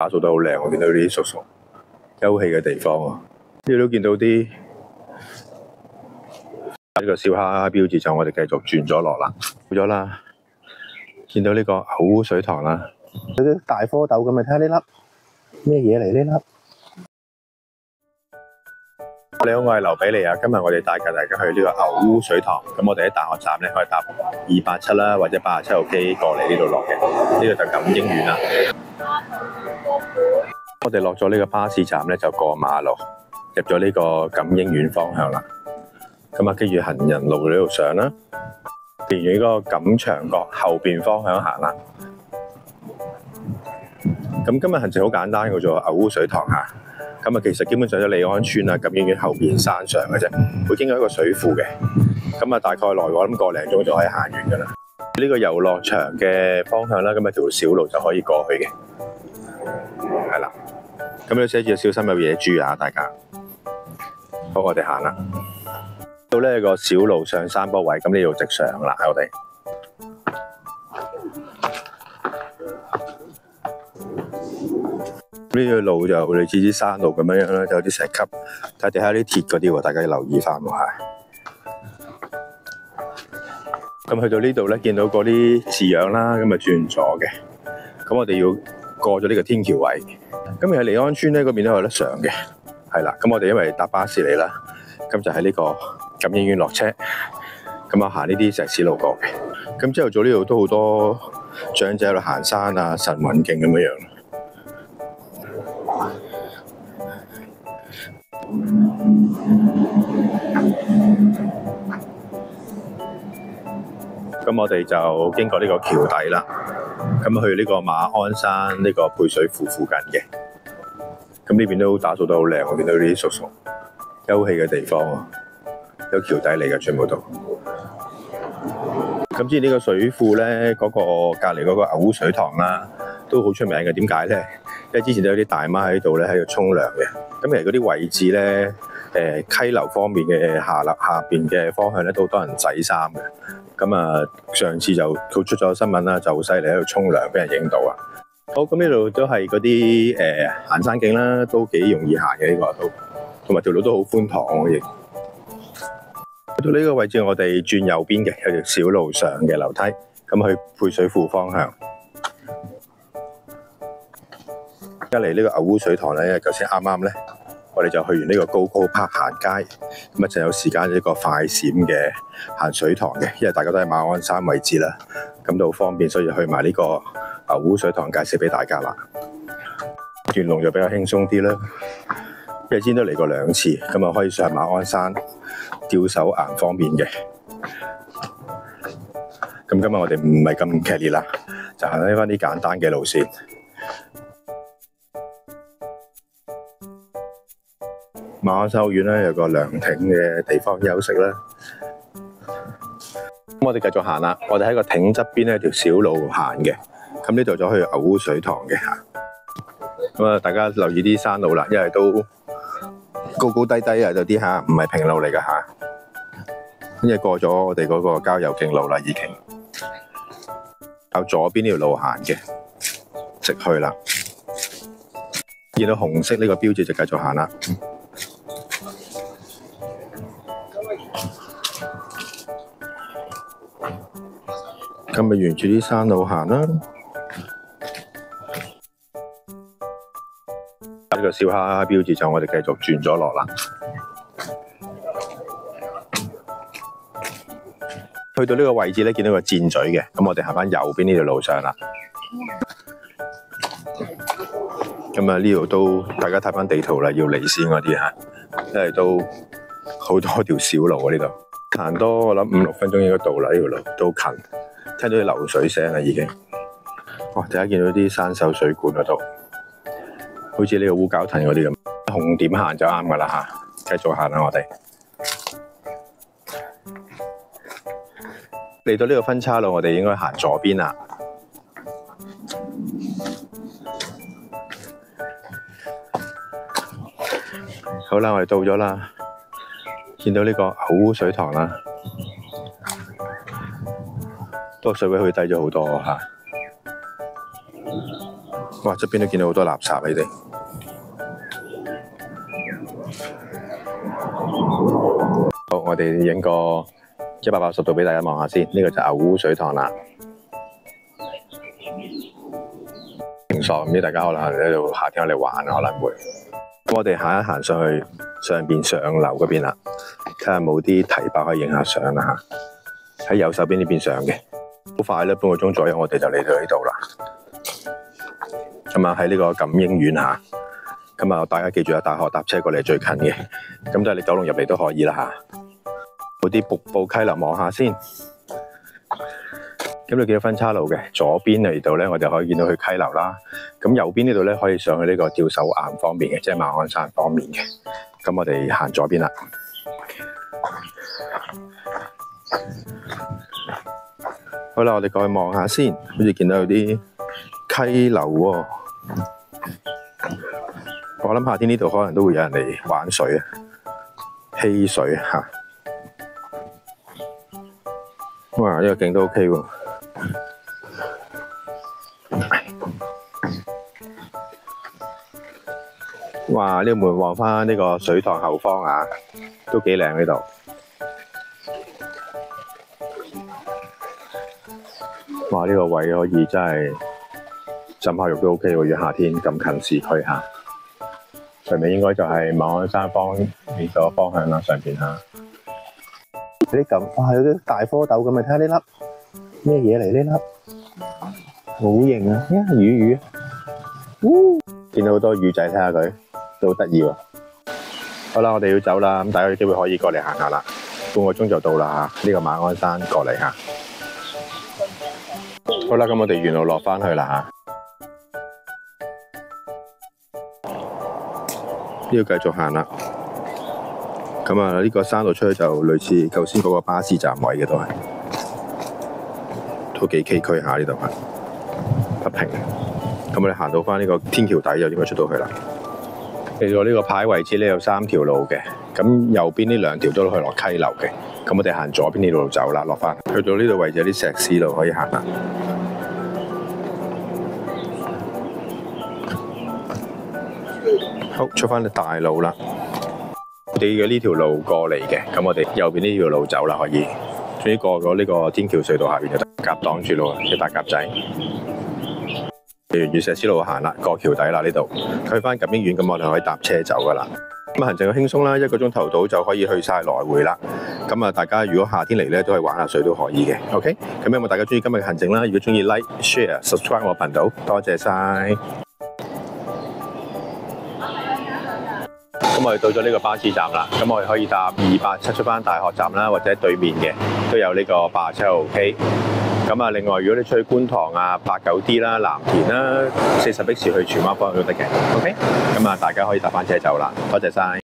打掃得好靚，我見到啲叔叔休憩嘅地方喎。呢度都見到啲呢個燒蝦標誌，就我哋繼續轉咗落啦，到咗啦。見到呢個牛污水塘啦，有啲大蝌蚪咁，咪睇下呢粒咩嘢嚟呢粒？你好，我係劉比利啊。今日我哋帶緊大家去呢個牛污水塘。咁我哋喺大學站咧可以搭287啦，或者87號機過嚟呢度落嘅。呢個就錦英苑啦。我哋落咗呢個巴士站咧，就過馬路入咗呢個錦英苑方向啦。咁啊，跟住行人路呢度上啦，沿住呢個錦祥角後邊方向行啦。咁今日行程好簡單嘅啫，牛污水塘嚇。咁啊，其實基本上喺利安村啊、錦英苑後邊山上嘅啫，會經過一個水庫嘅。咁啊，大概來我諗個零鐘就可以行完噶啦。呢個遊樂場嘅方向啦，咁啊條小路就可以過去嘅。係啦，咁你寫住小心有野豬啊，大家。好，我哋行啦。到呢個小路上山坡位，咁呢度直上啦，我哋。呢個路就類似啲山路咁樣樣啦，就有啲石級，睇地下啲鐵嗰啲喎，大家要留意翻喎嚇。咁去到呢度咧，見到嗰啲字樣啦，咁啊轉左嘅。咁我哋要過咗呢個天橋位。咁喺利安村咧嗰邊都有得上嘅，係啦。咁我哋因為搭巴士嚟啦，咁就喺呢個錦英苑落車，咁啊行呢啲石屎路過嘅。咁朝頭早呢度都好多長者喺度行山啊、晨運徑咁樣樣。咁我哋就經過呢個橋底啦，咁去呢個馬鞍山呢個配水庫附近嘅。咁呢邊都打掃得好靚，我見到啲叔叔休憩嘅地方喎，有橋底嚟嘅全部都。咁至於呢個水庫咧，嗰個隔離嗰個牛污水塘啦，都好出名嘅。點解咧？因為之前都有啲大媽喺度咧，喺度沖涼嘅。咁其實嗰啲位置咧，溪流方面嘅下邊嘅方向咧，都好多人洗衫嘅。咁啊，上次就佢出咗新聞啦，就好犀利喺度沖涼，俾人影到啊！好，咁呢度都係嗰啲行山徑啦，都幾容易行嘅呢個都，同埋條路都好寬敞嘅。到呢個位置，我哋轉右邊嘅有條小路上嘅樓梯，咁去配水庫方向。一嚟呢個牛污水塘咧，因為頭先啱啱咧，我哋就去完呢個高高柏行街，咁啊就有時間呢個快閃嘅行水塘嘅，因為大家都喺馬鞍山位置啦，咁都好方便，所以去埋呢個牛污水塘介紹俾大家啦。轉龍就比較輕鬆啲啦，因為之前都嚟過2次，咁啊可以上馬鞍山吊手岩方便嘅。咁今日我哋唔係咁劇烈啦，就行翻啲簡單嘅路線。馬鞍山學院咧有個涼亭嘅地方休息啦。咁我哋繼續行啦，我哋喺個亭側邊咧條小路行嘅。咁呢度就去牛污水塘嘅嚇。咁啊，大家留意啲山路啦，因為都高高低低啊，有啲嚇唔係平路嚟噶嚇。跟住過咗我哋嗰個郊遊徑路啦，已經靠左邊呢條路行嘅，直去啦。見到紅色呢個標誌就繼續行啦。咁咪沿住啲山路行啦。呢個燒蝦標誌就我哋繼續轉咗落啦。去到呢個位置咧，見到個箭嘴嘅，咁我哋行翻右邊呢條路上啦。咁啊，呢度都大家睇翻地圖啦，要離線嗰啲嚇，因為都好多條小路啊呢度。行多我諗5-6分鐘應該到啦，呢條路都近。聽到啲流水聲啦，已經。哇！大家見到啲生鏽水管嗰度，好似呢個烏蛟騰嗰啲咁。紅點行就啱噶啦嚇，繼續行啦我哋。嚟到呢個分岔路，我哋應該行左邊啦。好啦，我哋到咗啦，見到呢個牛污水塘啦。個水位去低咗好多嚇，哇！側邊都見到好多垃圾你哋。好，我哋影個180度俾大家望下先。呢個就牛污水塘啦。平爽，唔知大家可能喺度夏天嚟玩，可能會。咁我哋行一行上去上樓嗰邊啦，睇下冇啲堤壩可以影下相啦嚇。喺右手邊呢邊上嘅，好快咧，半個鐘左右我哋就嚟到呢度啦。咁啊喺呢個錦英苑嚇，咁啊大家記住啊，大學搭車過嚟最近嘅，咁就係你九龍入嚟都可以啦嚇。嗰啲瀑布溪流望下先。咁你見到分岔路嘅左邊嚟到咧，我哋可以見到去溪流啦。咁右邊呢度咧，可以上去呢個吊手岩方面嘅，即係馬鞍山方面嘅。咁我哋行左邊啦。好啦，我哋過去望下先，好似見到有啲溪流喎。我諗夏天呢度可能都會有人嚟玩水啊，嬉水嚇。哇！呢個景都 OK 喎。哇！呢個門望返呢個水塘後方啊，都幾靚呢度。哇！呢個位可以真係浸下浴都 OK 喎，如果夏天咁近市區嚇。上面應該就係馬鞍山方面個方向啦，上邊嚇。有啲咁，哇！有啲大蝌蚪咁，咪睇下呢粒咩嘢嚟？呢粒好型啊！魚，見到好多魚仔，睇下佢都好得意喎。好啦，我哋要走啦，咁大家有機會可以過嚟行下啦，半個鐘就到啦嚇。呢個馬鞍山過嚟嚇。好啦，咁我哋沿路落返去啦嚇。呢個繼續行啦。咁啊，呢個山路出去就類似頭先嗰個巴士站位嘅都幾崎嶇下呢度係不平。咁我哋行到翻呢個天橋底就應該出到去啦。嚟到呢個牌位置呢，有3條路嘅，咁右邊呢2條都可以落溪流嘅。咁我哋行左邊呢度走啦，落翻去到呢度位置有啲石屎路可以行啦。好，出翻去大路啦。我哋嘅呢條路過嚟嘅，咁我哋右邊呢條路走啦，可以。終於過咗呢個天橋隧道下邊就夾擋住路，啲大夾仔。沿住石屎路行啦，過橋底啦呢度，去翻錦英苑，咁我哋可以搭車走噶啦。咁行程好輕鬆啦，1個鐘頭到就可以去晒來回啦。咁啊，大家如果夏天嚟咧，都係玩下水都可以嘅。OK，咁希望大家中意今日嘅行程啦。如果中意 like、share、subscribe 我頻道，多謝晒。咁我哋到咗呢個巴士站啦，咁我哋可以搭287出翻大學站啦，或者對面嘅都有呢個87號 K。咁啊，另外如果你出去觀塘啊、89D 啦、藍田啦、40X 去荃灣方向都得嘅。OK，咁啊，大家可以搭翻車走啦，多謝晒。